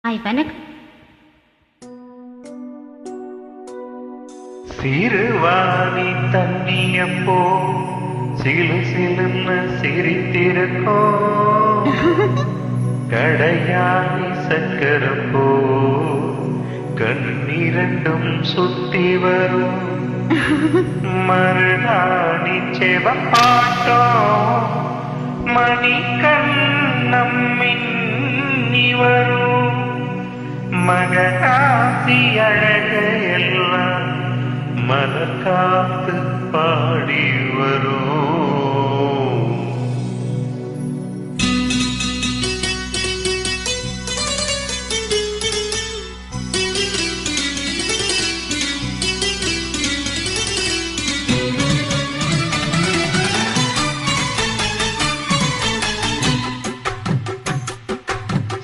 Hi வணக்கம். சிறுவாணி தண்ணியப்போ சிலு சிலுன்னு சிரித்திருக்கோ கடையாணி சக்கரப்போ கண்ணிரண்டும் சுத்தி வரும் மருதாணி செவப்பாட்டோ மணிக்கண்ணம் மின்னி வரும் மகராசி அழக எல்லாம் மலர் காத்து பாடி வரும்.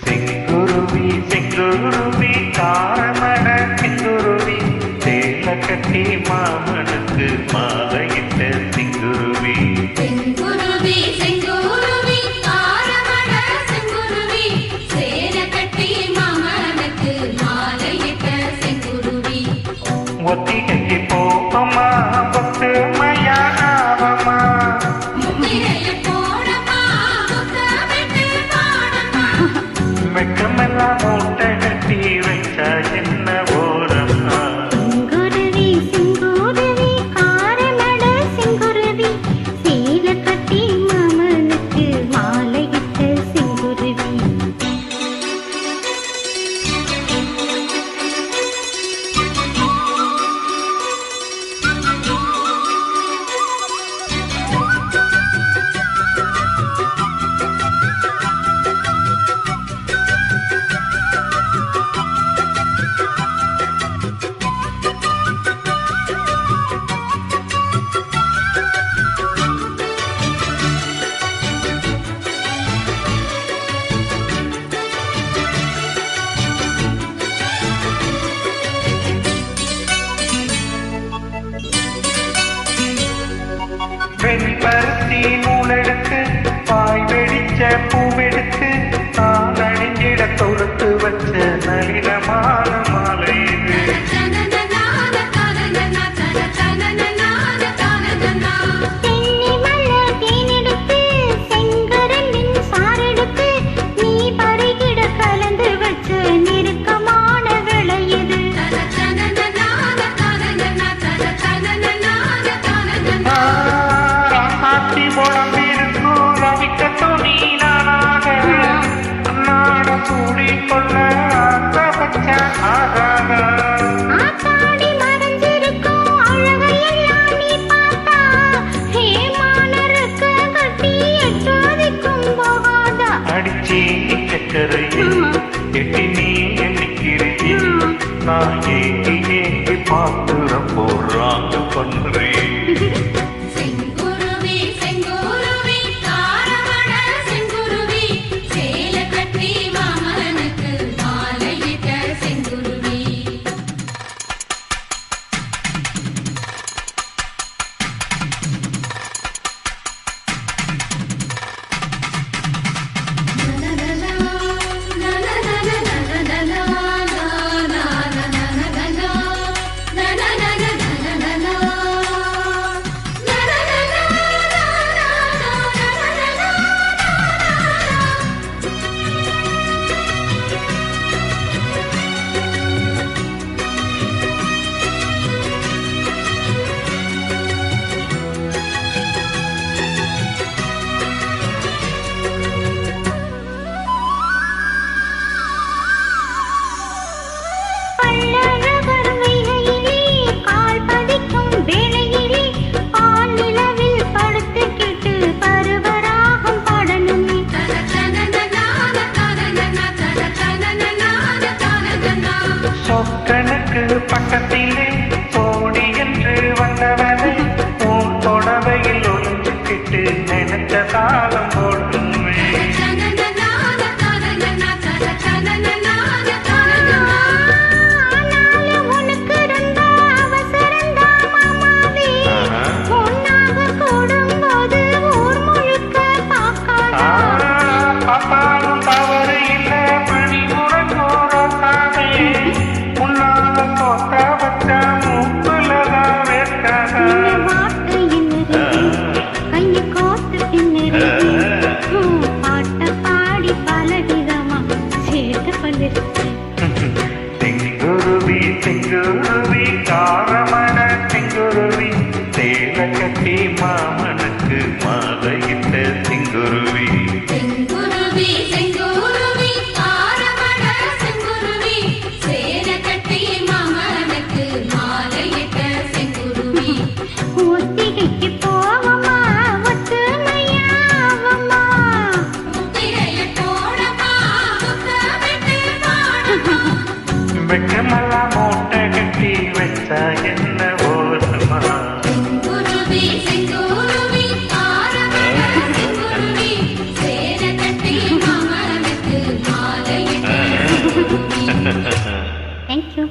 செங்குருவி செங்குருவி காரமட செங்குருவி சேல கட்டி மாமனுக்கு மாலையிட்ட செங்குருவி. செங்குருவி செங்குருவி காரமட செங்குருவி சேல கட்டி மாமனுக்கு மாலையிட்ட செங்குருவி. ஒத்திகைக்கு போப்பமா பத்து மயானாவமா முத்திரைய போடமா முத்தமிட்டு பாடமா வெக்கமெல்லாம் மூட்டை கட்டி வச்சா என்ன ஓரமா. செங்குருவி செங்குருவி காரமட செங்குருவி சேல கட்டி மாமனுக்கு மாலையிட்ட செங்குருவி. வெண்பருத்தி நூலெடுத்து பாய் வெடிச்ச பூவெடுத்து நான் அணிஞ்சிட தொடுத்து வச்ச நளினமான மாலை இது. தனனனான தனனனா தனனனான தனனனா தென்னை மலர் தேனெடுத்து செங்கரும்பின் சாரெடுத்து நீ பருகிட கலந்து வச்ச நெருக்கமான விளையுது. தனனனான தனனனா தனனனான தனனனா ராசாத்தி முழம்பிருக்கும் ரவிக்க துணி நானாக நாட கூடி கொள்ள ஆசைப்பட்ட ஆகாக. ஆத்தாடி மறைஞ்சிருக்கும் அழகையெல்லாம் நீ பார்த்தா ஹேமானருக்கு கட்டி எட்டாதிக்கும் போகாதா. அடிச்சி சக்கரையில் எட்டி நீ எண்ணிக்கிறேன் நான் ஏங்கி ஏங்கி பாத்துறம் போடுறாங்க பண்றேன். செங்குருவி செங்குருவி காரமட செங்குருவி சேல கட்டி மாமனுக்கு மாலையிட்ட செங்குருவி. பல்லழகர் வைகையிலே கால் பதிக்கும் வேளையிலே பால் நிலவில் படுத்துக்கிட்டு பருவராகம் பாடணுமே. சொக்கனுக்கு பக்கத்திலே சோடி என்று வந்தவனை உன் தொடவையில் ஒழிஞ்சுக்கிட்டு நினைச்ச காலம் போடுமே. ஆனாலும் உனக்கு ரொம்ப அவசரம்தான் மாமாவே. பொன்னாக கூடும்போது ஊர் முழுக்க பார்க்காதா. பாப்பாவும் தவறு இல்லை மணி முழங்கோர செங்குருவி காரமட செங்குருவி சேல கட்டி மாமனுக்கு மாலையிட்ட செங்குருவி செங்குருவி செங்குருவி ஆரமட செங்குருவி சேல கட்டி மாமனுக்கு மாலையிட்ட செங்குருவி ஒத்திகைக்கு போவமா ஒத்துமையாவமா முத்திரைய போடமா முத்தமிட்டு பாடமா வெக்கமெல்லாம் மூட்டை கட்டி வச்சா என்ன ஓரமா செங்குருவி செங்குருவி ஆரமட செங்குருவி சேல கட்டி மாமனுக்கு மாலையிட்ட செங்குருவி தேங்க்யூ